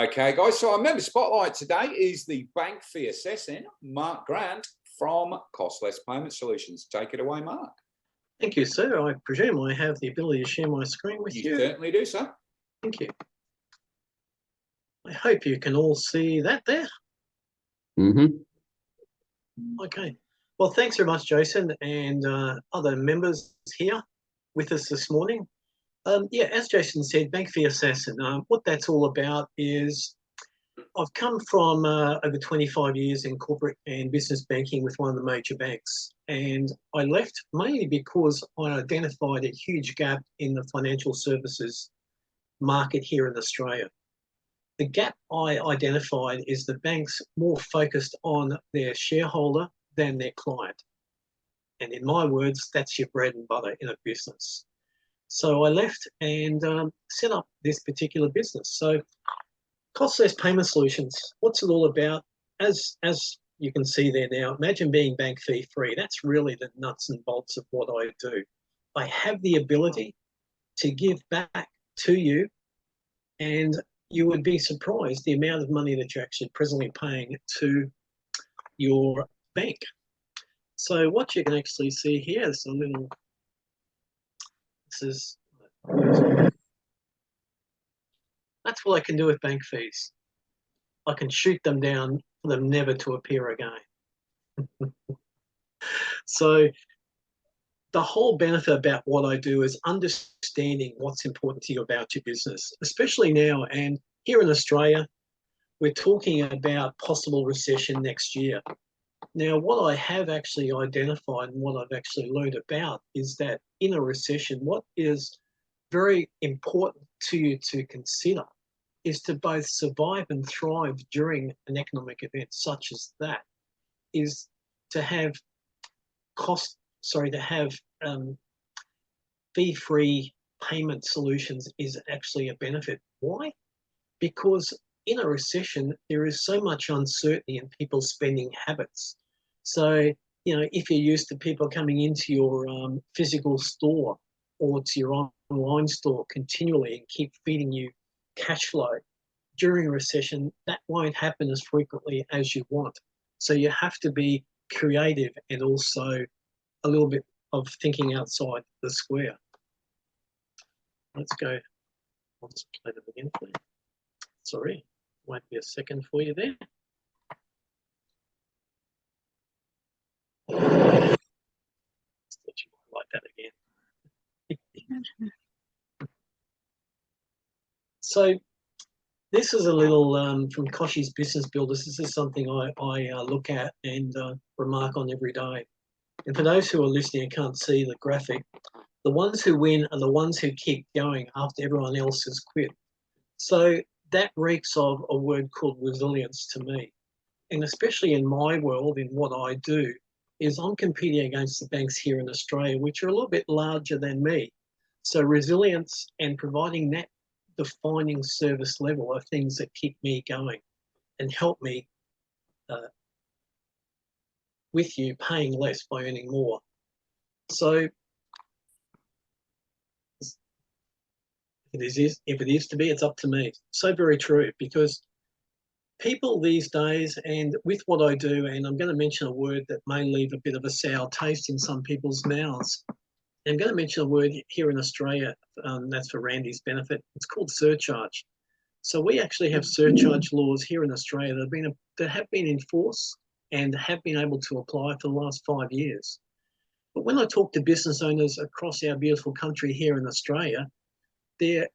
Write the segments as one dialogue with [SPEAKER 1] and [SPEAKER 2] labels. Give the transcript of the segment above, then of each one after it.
[SPEAKER 1] Okay, guys, so our member spotlight today is the bank fee assessing, Mark Grant from Costless Payment Solutions. Take it away, Mark.
[SPEAKER 2] Thank you, sir. I presume I have the ability to share my screen with you.
[SPEAKER 1] You certainly do, sir.
[SPEAKER 2] Thank you. I hope you can all see that there. Okay. Well, thanks very much, Jason, and other members here with us this morning. Yeah, as Jason said, bank fee assessing. What that's all about is I've come from over 25 years in corporate and business banking with one of the major banks, and I left mainly because I identified a huge gap in the financial services market here in Australia. The gap I identified is the banks more focused on their shareholder than their client. And in my words, that's your bread and butter in a business. So I left and set up this particular business. So Costless Payment Solutions, what's it all about? As you can see there now, imagine being bank fee free. That's really the nuts and bolts of what I do. I have the ability to give back to you, and you would be surprised the amount of money that you're actually presently paying to your bank. So what you can actually see here is a little, that's what I can do with bank fees. I can shoot them down for them never to appear again. So the whole benefit about what I do is understanding what's important to you about your business, especially now. And here in Australia, we're talking about possible recession next year. Now, what I have actually identified and what I've actually learned about is that in a recession, what is very important to you to consider is to both survive and thrive during an economic event such as that, is to have fee-free payment solutions is actually a benefit. Why? Because in a recession, there is so much uncertainty in people's spending habits. So, you know, if you're used to people coming into your physical store or to your online store continually and keep feeding you cash flow, during a recession, that won't happen as frequently as you want. So you have to be creative and also a little bit of thinking outside the square. Let's go. I'll just play them again for you. Sorry, won't be a second for you there. Like that again. So this is a little from Koshi's Business Builders. This is something I look at and remark on every day. And for those who are listening and can't see the graphic, the ones who win are the ones who keep going after everyone else has quit. So that reeks of a word called resilience to me. And especially in my world, in what I do, is I'm competing against the banks here in Australia, which are a little bit larger than me. So resilience and providing that defining service level are things that keep me going and help me with you paying less by earning more. So if it is to be, it's up to me. So very true, because people these days, and with what I do, and I'm going to mention a word that may leave a bit of a sour taste in some people's mouths. I'm going to mention a word here in Australia, that's for Randy's benefit. It's called surcharge. So we actually have surcharge laws here in Australia that have been enforced and have been able to apply for the last 5 years. But when I talk to business owners across our beautiful country here in Australia, they are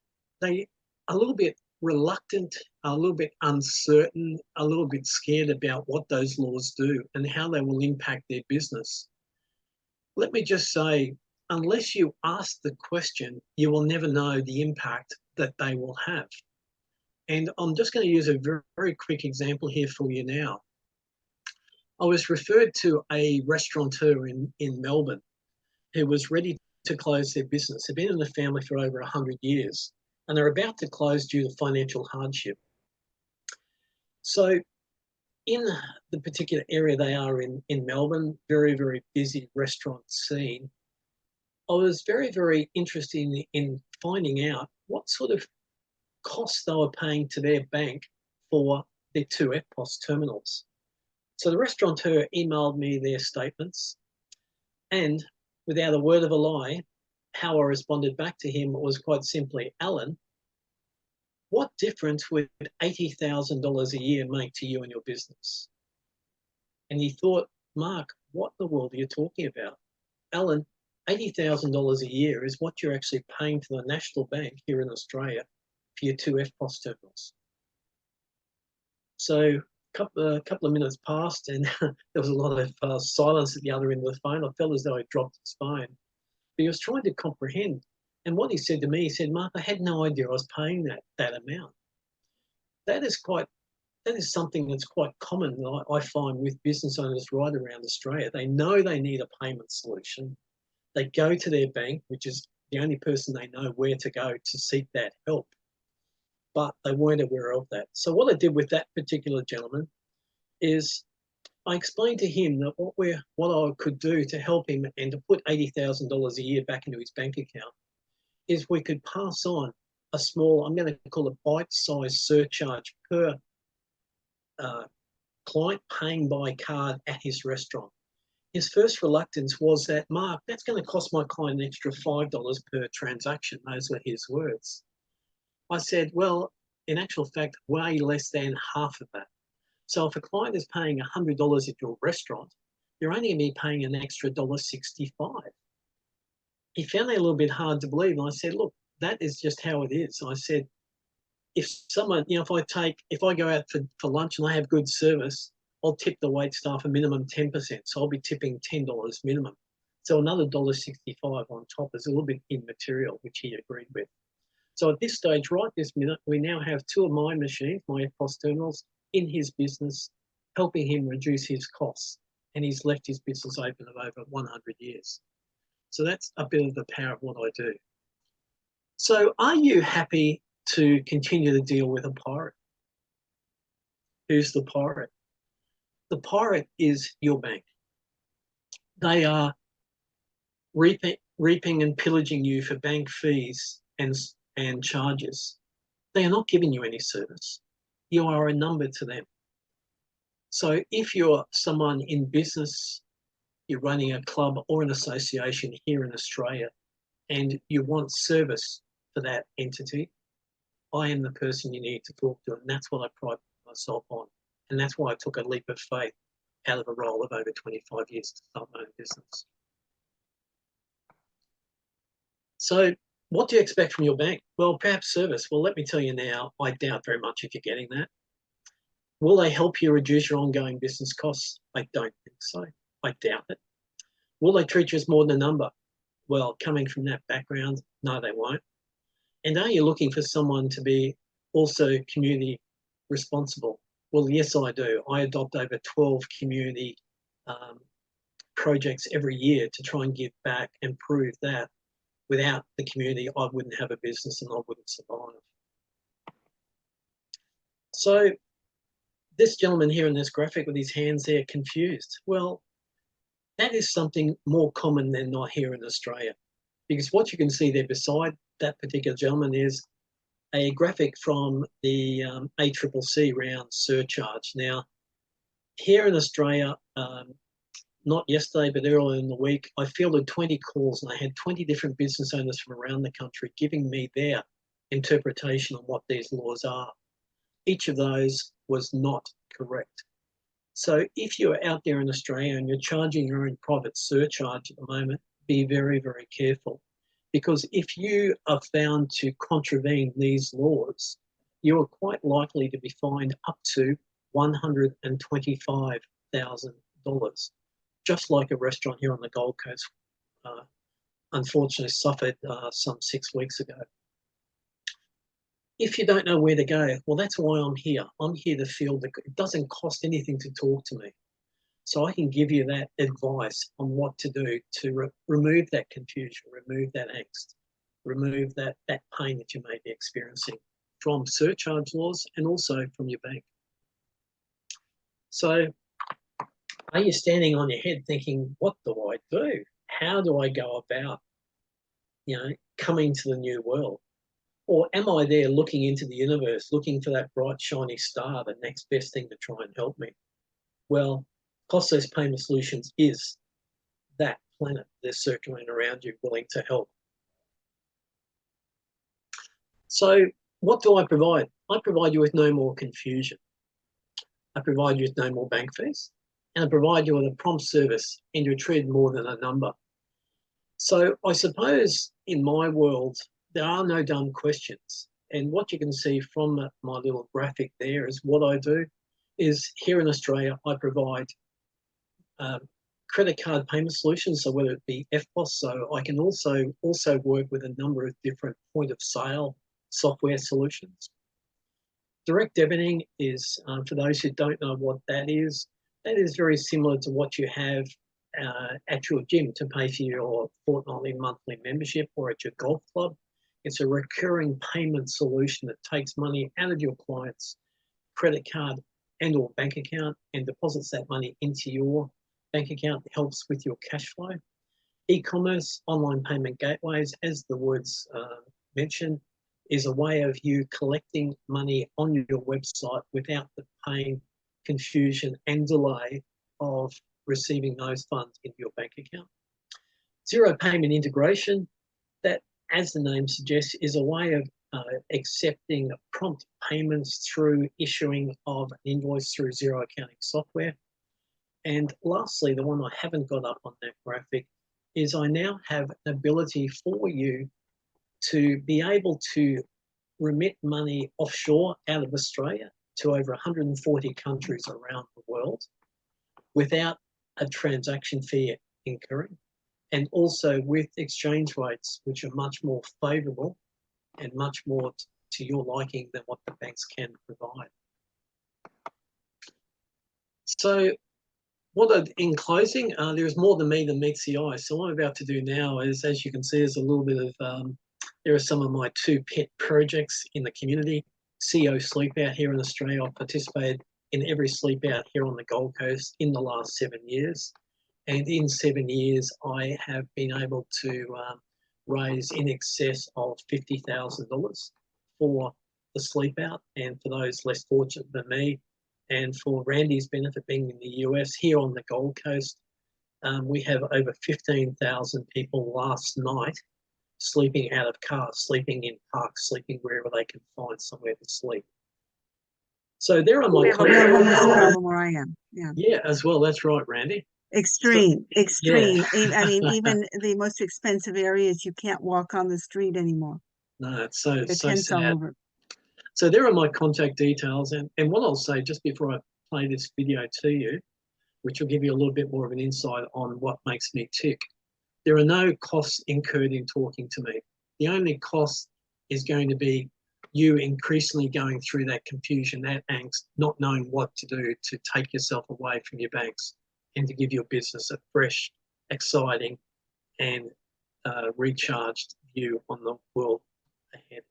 [SPEAKER 2] a little bit reluctant, a little bit uncertain, a little bit scared about what those laws do and how they will impact their business. Let me just say, unless you ask the question, you will never know the impact that they will have. And I'm just going to use a very, very quick example here for you now. I was referred to a restaurateur in Melbourne who was ready to close their business. They've been in the family for over 100 years and they're about to close due to financial hardship. So in the particular area they are in Melbourne, very, very busy restaurant scene, I was very, very interested in finding out what sort of costs they were paying to their bank for the two EFTPOS terminals. So the restaurateur emailed me their statements, and without a word of a lie, how I responded back to him was quite simply, Alan, what difference would $80,000 a year make to you and your business? And he thought, Mark, what in the world are you talking about? Alan, $80,000 a year is what you're actually paying to the National Bank here in Australia for your two EFTPOS terminals. So a couple of minutes passed, and there was a lot of silence at the other end of the phone. I felt as though he dropped his phone. But he was trying to comprehend. And what he said to me, he said, Mark, I had no idea I was paying that amount. That is something that's quite common, I find, with business owners right around Australia. They know they need a payment solution. They go to their bank, which is the only person they know where to go to seek that help. But they weren't aware of that. So what I did with that particular gentleman is I explained to him that what I could do to help him and to put $80,000 a year back into his bank account is we could pass on a small, I'm going to call it bite-sized surcharge per client paying by card at his restaurant. His first reluctance was that, Mark, that's going to cost my client an extra $5 per transaction. Those were his words. I said, well, in actual fact, way less than half of that. So if a client is paying $100 at your restaurant, you're only going to be paying an extra $1.65. He found that a little bit hard to believe. And I said, look, that is just how it is. I said, if someone, if I go out for lunch and I have good service, I'll tip the wait staff a minimum 10%. So I'll be tipping $10 minimum. So another $1.65 on top is a little bit immaterial, which he agreed with. So at this stage, right this minute, we now have two of my machines, my EFTPOS terminals, in his business, helping him reduce his costs. And he's left his business open of over 100 years. So that's a bit of the power of what I do. So are you happy to continue to deal with a pirate? Who's the pirate? The pirate is your bank. They are reaping and pillaging you for bank fees and charges. They are not giving you any service. You are a number to them. So if you're someone in business, you're running a club or an association here in Australia, and you want service for that entity, I am the person you need to talk to, and that's what I pride myself on. And that's why I took a leap of faith out of a role of over 25 years to start my own business. So what do you expect from your bank? Well, perhaps service. Well, let me tell you now, I doubt very much if you're getting that. Will they help you reduce your ongoing business costs? I don't think so. I doubt it. Will they treat you as more than a number? Well, coming from that background, no, they won't. And are you looking for someone to be also community responsible? Well, yes, I do. I adopt over 12 community projects every year to try and give back and prove that without the community, I wouldn't have a business and I wouldn't survive. So this gentleman here in this graphic with his hands there confused. Well, that is something more common than not here in Australia, because what you can see there beside that particular gentleman is a graphic from the ACCC round surcharge. Now, here in Australia, not yesterday, but earlier in the week, I fielded 20 calls and I had 20 different business owners from around the country giving me their interpretation on what these laws are. Each of those was not correct. So if you're out there in Australia and you're charging your own private surcharge at the moment, be very, very careful. Because if you are found to contravene these laws, you are quite likely to be fined up to $125,000, just like a restaurant here on the Gold Coast unfortunately suffered some 6 weeks ago. If you don't know where to go, well, that's why I'm here. I'm here to field it doesn't cost anything to talk to me. So I can give you that advice on what to do to remove that confusion, remove that angst, remove that pain that you may be experiencing from surcharge laws and also from your bank. So are you standing on your head thinking, what do I do? How do I go about, coming to the new world? Or am I there looking into the universe, looking for that bright, shiny star, the next best thing to try and help me? Well, Costless Payment Solutions is that planet that's circling around you, willing to help. So what do I provide? I provide you with no more confusion. I provide you with no more bank fees, and I provide you with a prompt service, and you're treated more than a number. So I suppose in my world, there are no dumb questions. And what you can see from my little graphic there is what I do is here in Australia, I provide credit card payment solutions. So whether it be FPOS, so I can also work with a number of different point of sale software solutions. Direct debiting is, for those who don't know what that is very similar to what you have at your gym to pay for your fortnightly, monthly membership, or at your golf club. It's a recurring payment solution that takes money out of your client's credit card and or bank account and deposits that money into your bank account. It helps with your cash flow. E-commerce, online payment gateways, as the words mention, is a way of you collecting money on your website without the pain, confusion and delay of receiving those funds into your bank account. Zero payment integration, that, as the name suggests, is a way of accepting prompt payments through issuing of an invoice through Xero accounting software. And lastly, the one I haven't got up on that graphic is I now have an ability for you to be able to remit money offshore out of Australia to over 140 countries around the world without a transaction fee incurring, and also with exchange rates which are much more favourable and much more to your liking than what the banks can provide. So in closing, there's more than me that meets the eye. So what I'm about to do now is, as you can see, there's a little bit of, there are some of my two pet projects in the community. CEO Sleep Out here in Australia. I've participated in every sleep out here on the Gold Coast in the last 7 years. And in 7 years, I have been able to raise in excess of $50,000 for the sleep out, and for those less fortunate than me, and for Randy's benefit, being in the US, here on the Gold Coast, we have over 15,000 people last night sleeping out of cars, sleeping in parks, sleeping wherever they can find somewhere to sleep. So there are my
[SPEAKER 3] We have a homeless problem where I am. Yeah.
[SPEAKER 2] Yeah, as well. That's right, Randy.
[SPEAKER 3] Extreme. Yeah. I mean, even the most expensive areas, you can't walk on the street anymore.
[SPEAKER 2] No, it's so
[SPEAKER 3] tents
[SPEAKER 2] sad.
[SPEAKER 3] all over.
[SPEAKER 2] So there are my contact details, and what I'll say just before I play this video to you, which will give you a little bit more of an insight on what makes me tick. There are no costs incurred in talking to me. The only cost is going to be you increasingly going through that confusion, that angst, not knowing what to do to take yourself away from your banks and to give your business a fresh, exciting and recharged view on the world ahead.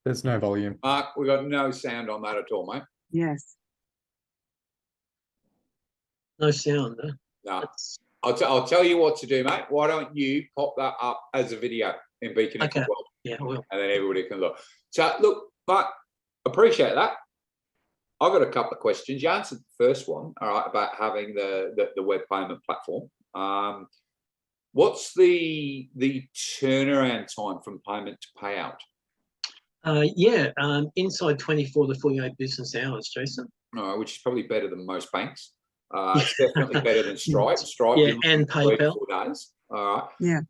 [SPEAKER 4] There's no volume.
[SPEAKER 1] Mark, we got no sound on that at all, mate.
[SPEAKER 3] Yes.
[SPEAKER 2] No sound, huh?
[SPEAKER 1] No. I'll tell you what to do, mate. Why don't you pop that up as a video in Beacon
[SPEAKER 2] Okay.
[SPEAKER 1] World?
[SPEAKER 2] Yeah, I will.
[SPEAKER 1] And then everybody can look. So, look, Mark, appreciate that. I've got a couple of questions. You answered the first one, all right, about having the web payment platform. What's the turnaround time from payment to payout?
[SPEAKER 2] Inside 24 to 48 business hours, Jason.
[SPEAKER 1] All right, which is probably better than most banks. It's definitely better than Stripe. Stripe,
[SPEAKER 2] yeah, and PayPal.
[SPEAKER 1] 4 days. All right.
[SPEAKER 3] Yeah.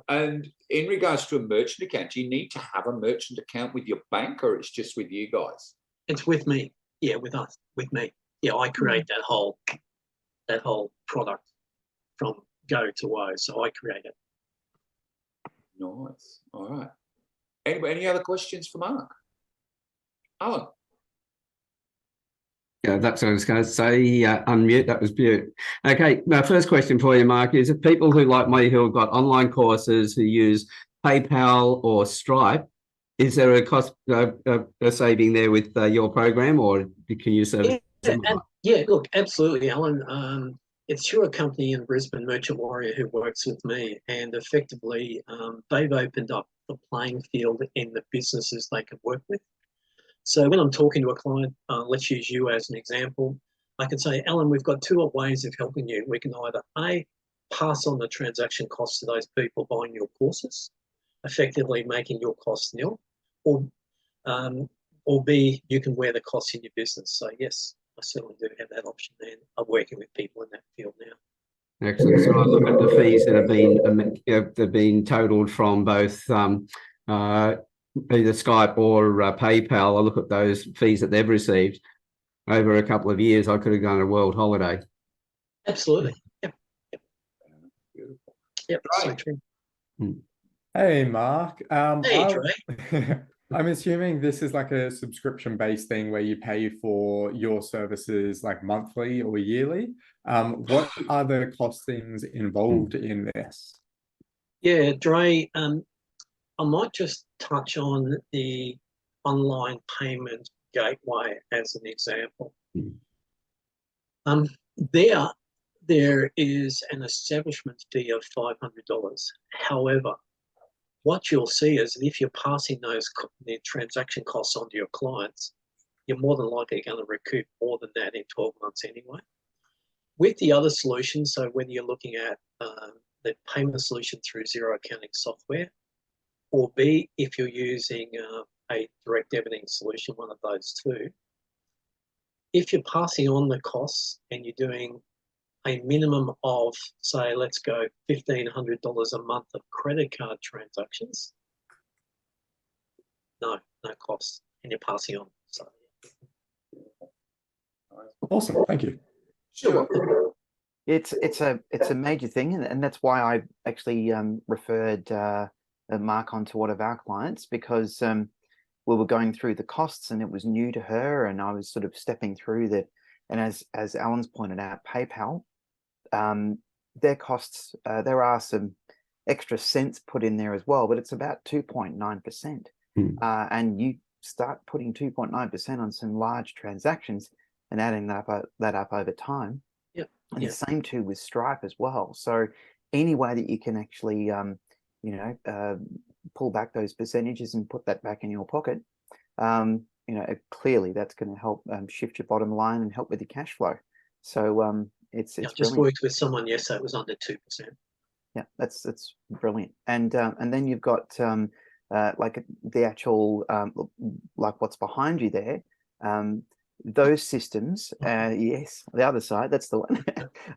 [SPEAKER 1] And in regards to a merchant account, do you need to have a merchant account with your bank, or it's just with you guys?
[SPEAKER 2] It's with me. Yeah, with us, with me. Yeah, I create that whole product from go to woe. So I create it.
[SPEAKER 1] Nice. All right. Any other questions for Mark? Alan?
[SPEAKER 5] Yeah, that's what I was going to say. Unmute, that was beautiful. Okay, my first question for you, Mark, is if people who like me who have got online courses who use PayPal or Stripe, is there a cost a saving there with your program, or can you service them?
[SPEAKER 2] Yeah, look, absolutely, Alan. It's through a company in Brisbane, Merchant Warrior, who works with me, and effectively they've opened up the playing field in the businesses they can work with. So when I'm talking to a client, let's use you as an example, I can say, Alan, we've got two ways of helping you. We can either A, pass on the transaction costs to those people buying your courses, effectively making your costs nil, or B, you can wear the costs in your business. So yes, I certainly do have that option there. I'm working with people in that field now.
[SPEAKER 5] Excellent. So I look at the fees that have been they've been totaled from both either Skype or PayPal. I look at those fees that they've received over a couple of years. I could have gone a world holiday.
[SPEAKER 2] Absolutely. Yep.
[SPEAKER 1] Beautiful.
[SPEAKER 2] Yep.
[SPEAKER 1] Right.
[SPEAKER 2] So true.
[SPEAKER 4] Hey, Mark.
[SPEAKER 2] Hey, Dre.
[SPEAKER 4] I'm assuming this is like a subscription-based thing where you pay for your services like monthly or yearly. What are the costings involved in this?
[SPEAKER 2] Yeah, Dre, I might just touch on the online payment gateway as an example. There is an establishment fee of $500. However, what you'll see is that if you're passing the transaction costs on to your clients, you're more than likely going to recoup more than that in 12 months anyway. With the other solutions, so when you're looking at the payment solution through zero accounting software, or B, if you're using a direct debiting solution, one of those two, if you're passing on the costs and you're doing a minimum of, say, let's go $1,500 a month of credit card transactions, no costs, and you're passing on. So,
[SPEAKER 4] Awesome, thank you.
[SPEAKER 2] sure.
[SPEAKER 6] It's a major thing, and that's why I actually referred Mark onto one of our clients, because we were going through the costs and it was new to her, and I was sort of stepping through that. And as Alan's pointed out, PayPal, their costs, there are some extra cents put in there as well, but it's about 2.9%. And you start putting 2.9% on some large transactions and adding that up over time.
[SPEAKER 2] Yep.
[SPEAKER 6] And the same too with Stripe as well. So any way that you can actually, pull back those percentages and put that back in your pocket, clearly that's going to help shift your bottom line and help with your cash flow. So it's
[SPEAKER 2] just
[SPEAKER 6] brilliant.
[SPEAKER 2] worked with someone yesterday, it was under 2%.
[SPEAKER 6] Yeah, that's brilliant. And then you've got like the actual like what's behind you there. Those systems, yes, the other side, that's the one.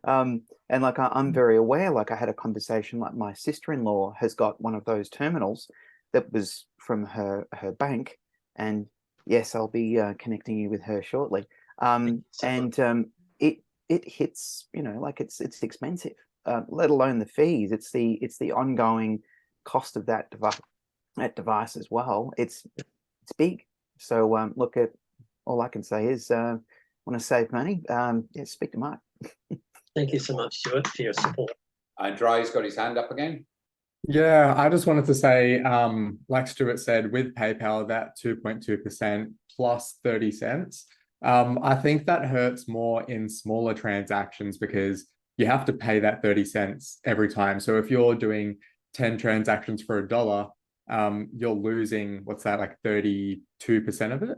[SPEAKER 6] And like I'm very aware, like I had a conversation, like my sister-in-law has got one of those terminals that was from her bank, and yes, I'll be connecting you with her shortly. It hits, like it's expensive, let alone the fees. It's the ongoing cost of that device as well. It's big. So look, at all I can say is want to save money, speak to Mark.
[SPEAKER 2] Thank you so much, Stuart, for your support.
[SPEAKER 1] Andre's got his hand up again.
[SPEAKER 4] Yeah, I just wanted to say, like Stuart said, with PayPal, that 2.2% plus 30 cents, I think that hurts more in smaller transactions because you have to pay that 30 cents every time. So if you're doing 10 transactions for $1, you're losing, what's that, like 32% of it?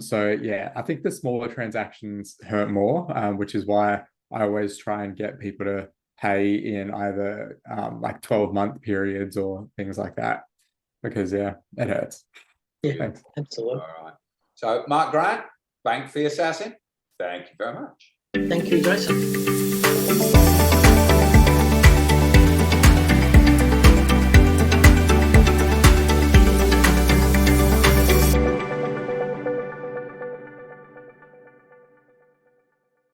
[SPEAKER 4] So yeah, I think the smaller transactions hurt more, which is why I always try and get people to pay in either like 12-month periods or things like that, because yeah, it hurts.
[SPEAKER 2] Yeah,
[SPEAKER 4] Thanks.
[SPEAKER 2] absolutely.
[SPEAKER 1] All right. So Mark Grant, Bank Fee Assassin, thank you very much.
[SPEAKER 2] Thank you, Jason.